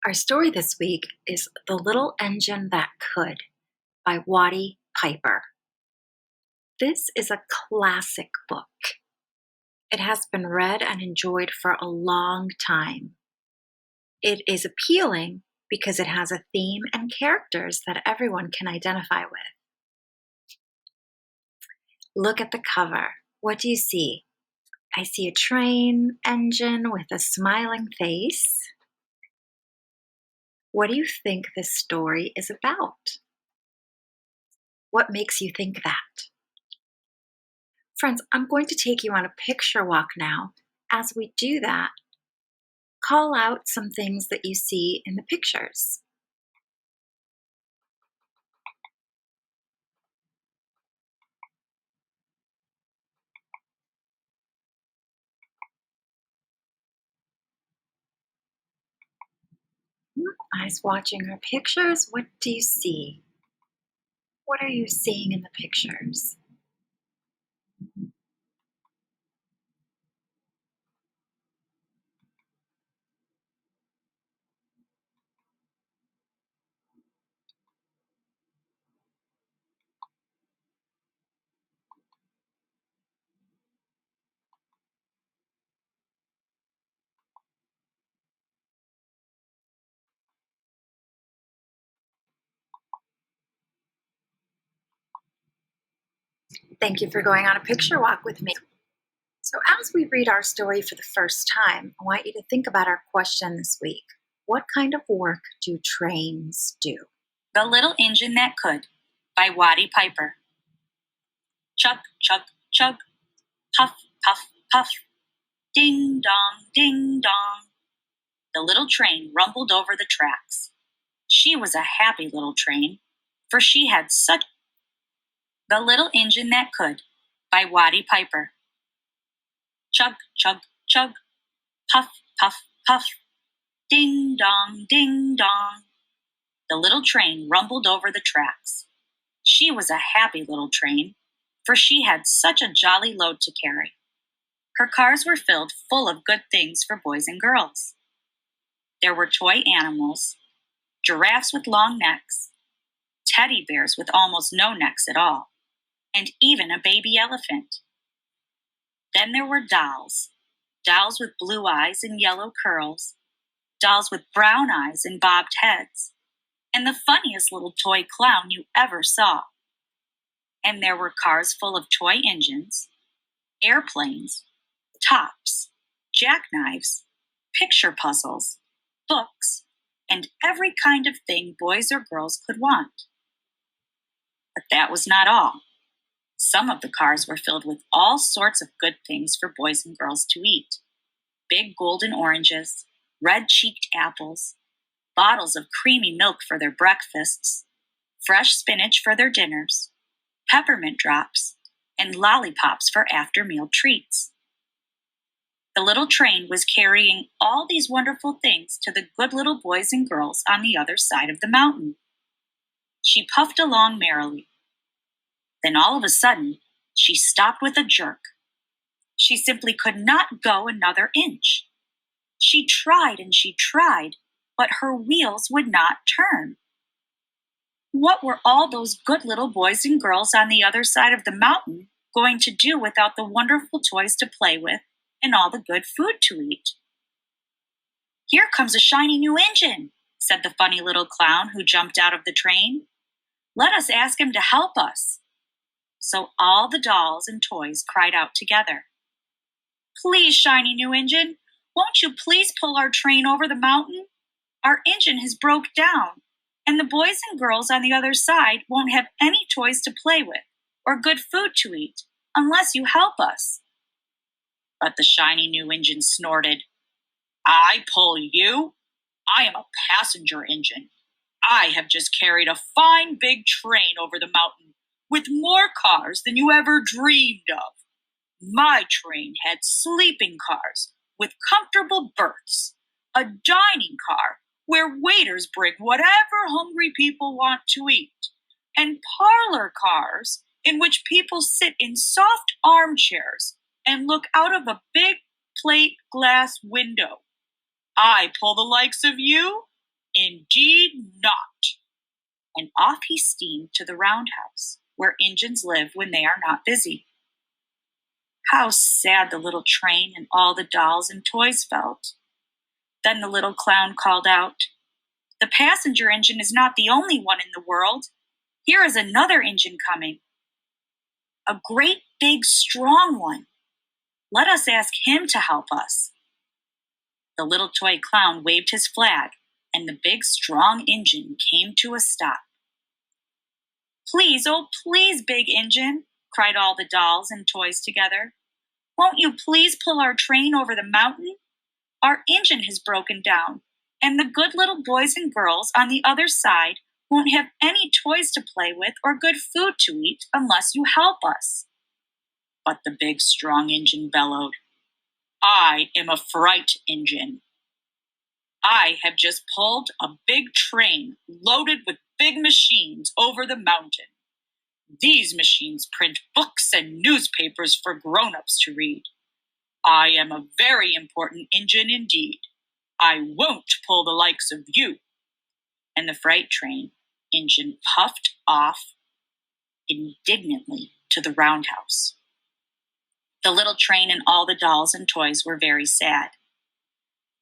Our story this week is The Little Engine That Could by Watty Piper. This is a classic book. It has been read and enjoyed for a long time. It is appealing because it has a theme and characters that everyone can identify with. Look at the cover. What do you see? I see a train engine with a smiling face. What do you think this story is about? What makes you think that? Friends, I'm going to take you on a picture walk now. As we do that, call out some things that you see in the pictures. Eyes watching our pictures. What do you see? What are you seeing in the pictures? Thank you for going on a picture walk with me. So as we read our story for the first time, I want you to think about our question this week. What kind of work do trains do? The Little Engine That Could by Watty Piper. Chug, chug, chug, puff, puff, puff, ding dong, ding dong. The little train rumbled over the tracks. She was a happy little train, for she had such... The Little Engine That Could by Watty Piper. Chug, chug, chug, puff, puff, puff, ding dong, ding dong. The little train rumbled over the tracks. She was a happy little train, for she had such a jolly load to carry. Her cars were filled full of good things for boys and girls. There were toy animals, giraffes with long necks, teddy bears with almost no necks at all, and even a baby elephant. Then there were dolls, dolls with blue eyes and yellow curls, dolls with brown eyes and bobbed heads, and the funniest little toy clown you ever saw. And there were cars full of toy engines, airplanes, tops, jackknives, picture puzzles, books, and every kind of thing boys or girls could want. But that was not all. Some of the cars were filled with all sorts of good things for boys and girls to eat. Big golden oranges, red-cheeked apples, bottles of creamy milk for their breakfasts, fresh spinach for their dinners, peppermint drops, and lollipops for after-meal treats. The little train was carrying all these wonderful things to the good little boys and girls on the other side of the mountain. She puffed along merrily. Then all of a sudden, she stopped with a jerk. She simply could not go another inch. She tried and she tried, but her wheels would not turn. What were all those good little boys and girls on the other side of the mountain going to do without the wonderful toys to play with and all the good food to eat? "Here comes a shiny new engine," said the funny little clown who jumped out of the train. "Let us ask him to help us." So all the dolls and toys cried out together. "Please, shiny new engine, won't you please pull our train over the mountain? Our engine has broke down, and the boys and girls on the other side won't have any toys to play with or good food to eat unless you help us." But the shiny new engine snorted, "I pull you? I am a passenger engine. I have just carried a fine big train over the mountain with more cars than you ever dreamed of. My train had sleeping cars with comfortable berths, a dining car where waiters bring whatever hungry people want to eat, and parlor cars in which people sit in soft armchairs and look out of a big plate glass window. I pull the likes of you? Indeed not. And off he steamed to the roundhouse, where Injuns live when they are not busy. How sad the little train and all the dolls and toys felt. Then the little clown called out, "The passenger engine is not the only one in the world. Here is another engine coming. A great, big, strong one. Let us ask him to help us." The little toy clown waved his flag, and the big, strong engine came to a stop. "Please, oh please, big engine," cried all the dolls and toys together. "Won't you please pull our train over the mountain? Our engine has broken down, and the good little boys and girls on the other side won't have any toys to play with or good food to eat unless you help us." But the big, strong engine bellowed, "I am a freight engine. I have just pulled a big train loaded with big machines over the mountain. These machines print books and newspapers for grown-ups to read. I am a very important engine indeed. I won't pull the likes of you." And the freight train engine puffed off indignantly to the roundhouse. The little train and all the dolls and toys were very sad.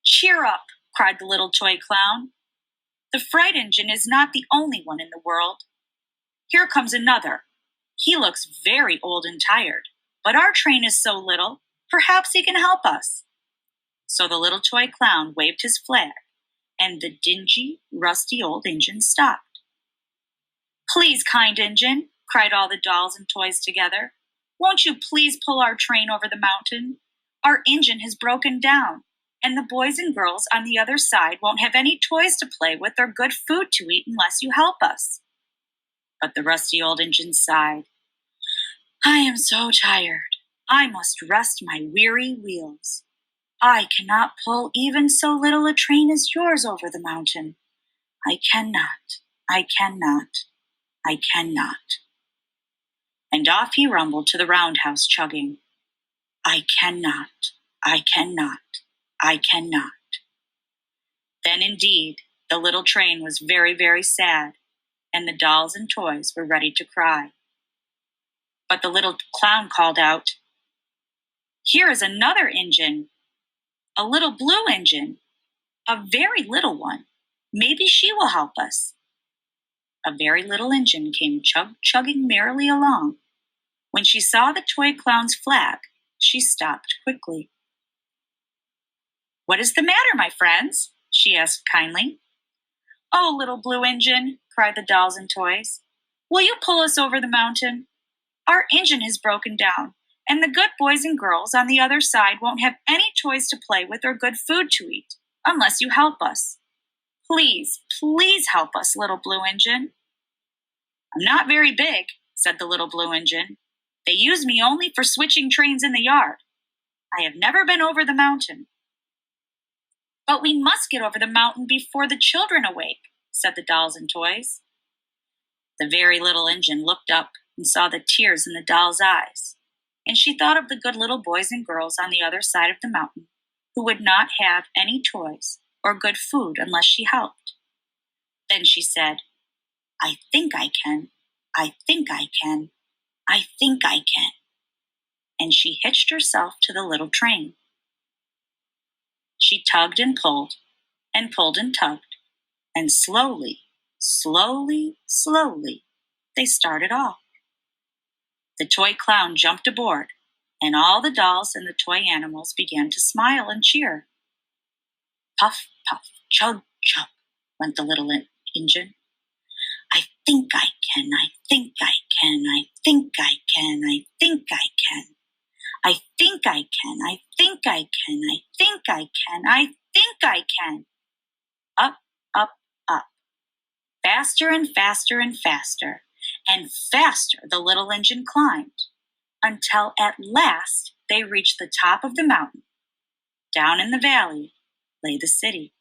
"Cheer up," cried the little toy clown. "The freight engine is not the only one in the world. Here comes another. He looks very old and tired, but our train is so little, perhaps he can help us." So the little toy clown waved his flag, and the dingy, rusty old engine stopped. "Please, kind engine," cried all the dolls and toys together, "won't you please pull our train over the mountain? Our engine has broken down, and the boys and girls on the other side won't have any toys to play with or good food to eat unless you help us." But the rusty old engine sighed. "I am so tired. I must rest my weary wheels. I cannot pull even so little a train as yours over the mountain. I cannot, I cannot, I cannot." And off he rumbled to the roundhouse, chugging, "I cannot, I cannot, I cannot." Then indeed, the little train was very, very sad, and the dolls and toys were ready to cry. But the little clown called out, "Here is another engine, a little blue engine, a very little one. Maybe she will help us." A very little engine came chugging merrily along. When she saw the toy clown's flag, she stopped quickly. "What is the matter, my friends?" she asked kindly. "Oh, little blue engine," cried the dolls and toys, "will you pull us over the mountain? Our engine has broken down, and the good boys and girls on the other side won't have any toys to play with or good food to eat unless you help us. Please, please help us, little blue engine." "I'm not very big," said the little blue engine. "They use me only for switching trains in the yard. I have never been over the mountain." "But we must get over the mountain before the children awake," said the dolls and toys. The very little engine looked up and saw the tears in the doll's eyes, and she thought of the good little boys and girls on the other side of the mountain who would not have any toys or good food unless she helped. Then she said, "I think I can, I think I can, I think I can." And she hitched herself to the little train. She tugged and pulled and tugged, and slowly, slowly, slowly, they started off. The toy clown jumped aboard, and all the dolls and the toy animals began to smile and cheer. Puff, puff, chug, chug, went the little engine. "I think I can, I think I can, I think I can, I think I can. I think I can, I think I can, I think I can, I think I can." Up, up, up. Faster and faster and faster, and faster the little engine climbed, until at last they reached the top of the mountain. Down in the valley lay the city.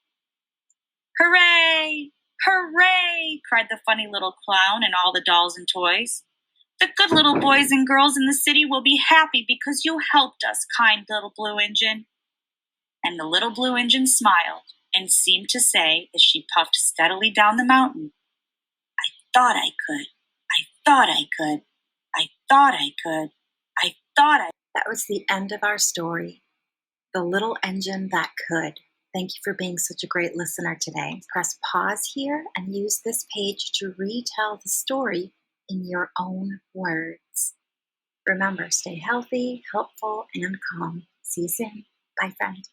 "Hooray! Hooray!" cried the funny little clown and all the dolls and toys. "The good little boys and girls in the city will be happy because you helped us, kind little blue engine." And the little blue engine smiled and seemed to say as she puffed steadily down the mountain, "I thought I could. I thought I could. I thought I could. I thought I." That was the end of our story, The Little Engine That Could. Thank you for being such a great listener today. Press pause here and use this page to retell the story in your own words. Remember, stay healthy, helpful, and calm. See you soon. Bye, friend.